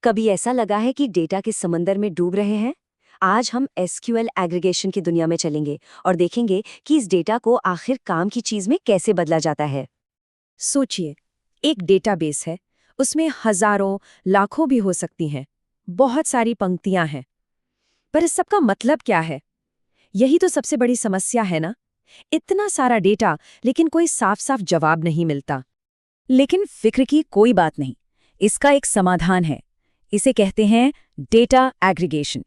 कभी ऐसा लगा है कि डेटा के समंदर में डूब रहे हैं? आज हम एसक्यूएल एग्रीगेशन की दुनिया में चलेंगे और देखेंगे कि इस डेटा को आखिर काम की चीज में कैसे बदला जाता है। सोचिए, एक डेटाबेस है, उसमें हजारों लाखों भी हो सकती हैं, बहुत सारी पंक्तियां हैं। पर इस सब का मतलब क्या है? यही तो सबसे बड़ी समस्या है ना। इतना सारा डेटा, लेकिन कोई साफ साफ जवाब नहीं मिलता। लेकिन फिक्र की कोई बात नहीं, इसका एक समाधान है। इसे कहते हैं डेटा एग्रीगेशन।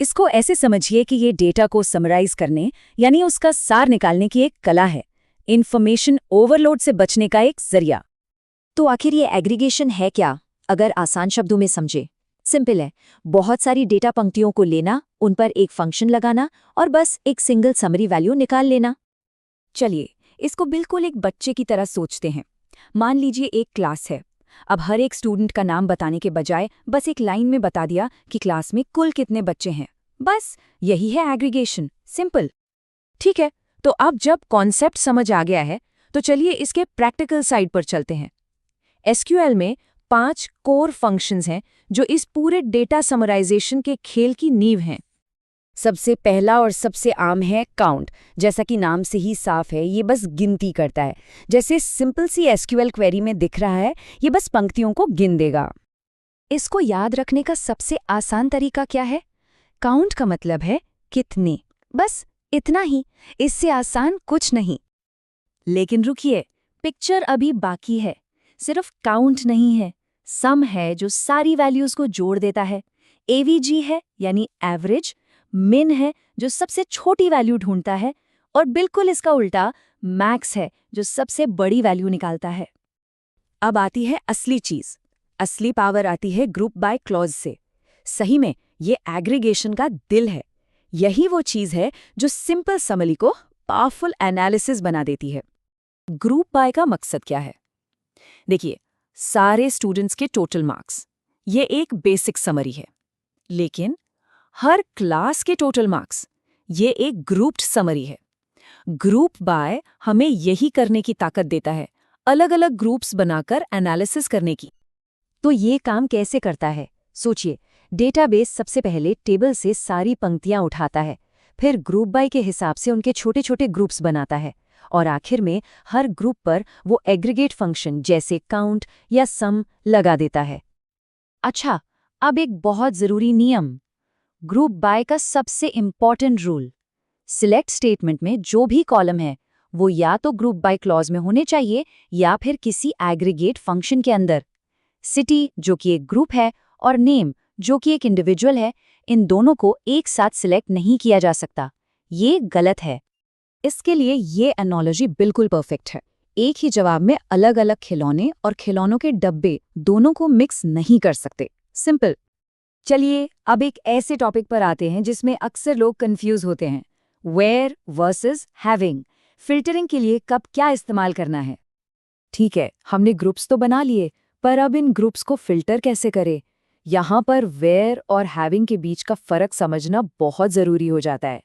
इसको ऐसे समझिए कि ये डेटा को समराइज करने यानी उसका सार निकालने की एक कला है, इंफॉर्मेशन ओवरलोड से बचने का एक जरिया। तो आखिर ये एग्रीगेशन है क्या? अगर आसान शब्दों में समझे, सिंपल है। बहुत सारी डेटा पंक्तियों को लेना, उन पर एक फंक्शन लगाना और बस एक सिंगल समरी वैल्यू निकाल लेना। चलिए, इसको बिल्कुल एक बच्चे की तरह सोचते हैं। मान लीजिए एक क्लास है। अब हर एक स्टूडेंट का नाम बताने के बजाय बस एक लाइन में बता दिया कि क्लास में कुल कितने बच्चे हैं। बस यही है एग्रीगेशन, सिंपल। ठीक है, तो अब जब कॉन्सेप्ट समझ आ गया है, तो चलिए इसके प्रैक्टिकल साइड पर चलते हैं। एसक्यूएल में 5 कोर फंक्शंस हैं जो इस पूरे डेटा समराइजेशन के खेल की नींव हैं। सबसे पहला और सबसे आम है काउंट। जैसा कि नाम से ही साफ है, ये बस गिनती करता है। जैसे सिंपल सी एसक्यूएल क्वेरी में दिख रहा है, ये बस पंक्तियों को गिन देगा। इसको याद रखने का सबसे आसान तरीका क्या है? काउंट का मतलब है कितने, बस इतना ही। इससे आसान कुछ नहीं। लेकिन रुकिए, पिक्चर अभी बाकी है। सिर्फ काउंट नहीं है, सम है जो सारी वैल्यूज को जोड़ देता है। एवीजी है यानी एवरेज, मिन है जो सबसे छोटी वैल्यू ढूंढता है, और बिल्कुल इसका उल्टा मैक्स है जो सबसे बड़ी वैल्यू निकालता है। अब आती है असली चीज। असली पावर आती है ग्रुप बाय क्लॉज से। सही में ये एग्रीगेशन का दिल है। यही वो चीज है जो सिंपल समरी को पावरफुल एनालिसिस बना देती है। ग्रुप बाय का मकसद क्या है? देखिए, सारे स्टूडेंट्स के टोटल मार्क्स, ये एक बेसिक समरी है। लेकिन हर क्लास के टोटल मार्क्स, ये एक ग्रुप्ड समरी है। ग्रुप बाय हमें यही करने की ताकत देता है, अलग अलग ग्रुप्स बनाकर एनालिसिस करने की। तो ये काम कैसे करता है? सोचिए, डेटाबेस सबसे पहले टेबल से सारी पंक्तियां उठाता है, फिर ग्रुप बाय के हिसाब से उनके छोटे छोटे ग्रुप्स बनाता है, और आखिर में हर ग्रुप पर वो एग्रीगेट फंक्शन जैसे काउंट या सम लगा देता है। अच्छा, अब एक बहुत जरूरी नियम, ग्रुप बाय का सबसे इंपॉर्टेंट रूल। सिलेक्ट स्टेटमेंट में जो भी कॉलम है, वो या तो ग्रुप बाय क्लॉज में होने चाहिए या फिर किसी एग्रीगेट फंक्शन के अंदर। सिटी, जो कि एक ग्रुप है, और नेम, जो कि एक इंडिविजुअल है, इन दोनों को एक साथ सिलेक्ट नहीं किया जा सकता। ये गलत है। इसके लिए ये एनालॉजी बिल्कुल परफेक्ट है। एक ही जवाब में अलग अलग खिलौने और खिलौनों के डब्बे दोनों को मिक्स नहीं कर सकते। सिंपल। चलिए अब एक ऐसे टॉपिक पर आते हैं जिसमें अक्सर लोग कंफ्यूज होते हैं, वेयर वर्सेस हैविंग। फिल्टरिंग के लिए कब क्या इस्तेमाल करना है? ठीक है, हमने ग्रुप्स तो बना लिए, पर अब इन ग्रुप्स को फिल्टर कैसे करें? यहाँ पर वेयर और हैविंग के बीच का फर्क समझना बहुत जरूरी हो जाता है।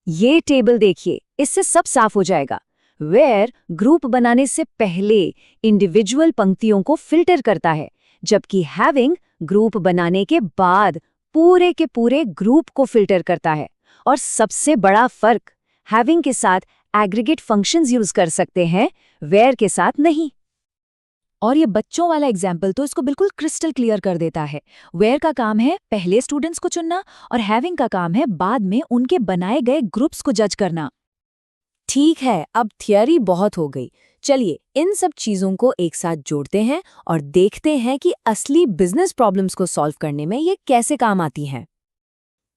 ये टेबल देखिए, इससे सब साफ हो जाएगा। वेयर ग्रुप बनाने से पहले इंडिविजुअल पंक्तियों को फिल्टर करता है, जबकि हैविंग ग्रुप बनाने के बाद पूरे के पूरे ग्रुप को फिल्टर करता है। और सबसे बड़ा फर्क, हैविंग के साथ एग्रीगेट फंक्शंस यूज कर सकते हैं, वेयर के साथ नहीं। और ये बच्चों वाला एग्जाम्पल तो इसको बिल्कुल क्रिस्टल क्लियर कर देता है। वेयर का काम है पहले स्टूडेंट्स को चुनना, और हैविंग का काम है बाद में उनके बनाए गए ग्रुप्स को जज करना। ठीक है, अब थियरी बहुत हो गई। चलिए इन सब चीजों को एक साथ जोड़ते हैं और देखते हैं कि असली बिजनेस प्रॉब्लम्स को सॉल्व करने में ये कैसे काम आती हैं।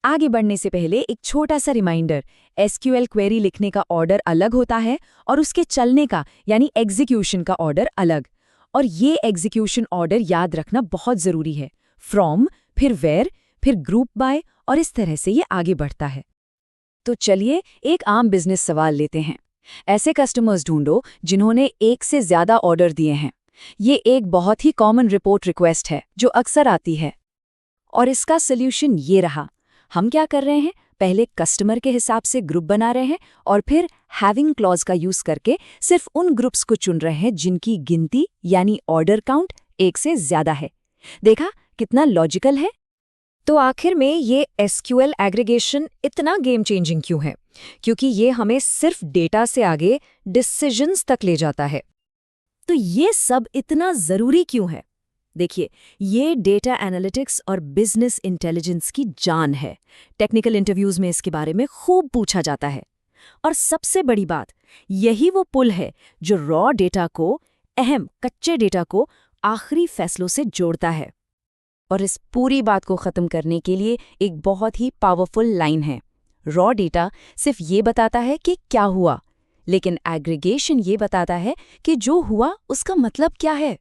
आगे बढ़ने से पहले एक छोटा सा रिमाइंडर, एसक्यूएल क्वेरी लिखने का ऑर्डर अलग होता है और उसके चलने का यानी एग्जीक्यूशन का ऑर्डर अलग। और ये एग्जीक्यूशन ऑर्डर याद रखना बहुत जरूरी है। फ्रॉम, फिर वेयर, फिर ग्रुप बाय, और इस तरह से ये आगे बढ़ता है। तो चलिए एक आम बिजनेस सवाल लेते हैं। ऐसे कस्टमर्स ढूंढो जिन्होंने एक से ज्यादा ऑर्डर दिए हैं। ये एक बहुत ही कॉमन रिपोर्ट रिक्वेस्ट है जो अक्सर आती है। और इसका सोल्यूशन ये रहा। हम क्या कर रहे हैं, पहले कस्टमर के हिसाब से ग्रुप बना रहे हैं और फिर हैविंग क्लॉज का यूज करके सिर्फ उन ग्रुप्स को चुन रहे हैं जिनकी गिनती यानी ऑर्डर काउंट एक से ज्यादा है। देखा कितना लॉजिकल है। तो आखिर में ये एसक्यूएल एग्रीगेशन इतना गेम चेंजिंग क्यों है? क्योंकि ये हमें सिर्फ डेटा से आगे डिसीजंस तक ले जाता है। तो ये सब इतना ज़रूरी क्यों है? देखिए, ये डेटा एनालिटिक्स और बिजनेस इंटेलिजेंस की जान है। टेक्निकल इंटरव्यूज़ में इसके बारे में खूब पूछा जाता है। और सबसे बड़ी बात, यही वो पुल है जो रॉ डेटा को, अहम कच्चे डेटा को आखिरी फैसलों से जोड़ता है। और इस पूरी बात को ख़त्म करने के लिए एक बहुत ही पावरफुल लाइन है। रॉ डेटा सिर्फ ये बताता है कि क्या हुआ, लेकिन एग्रीगेशन ये बताता है कि जो हुआ उसका मतलब क्या है।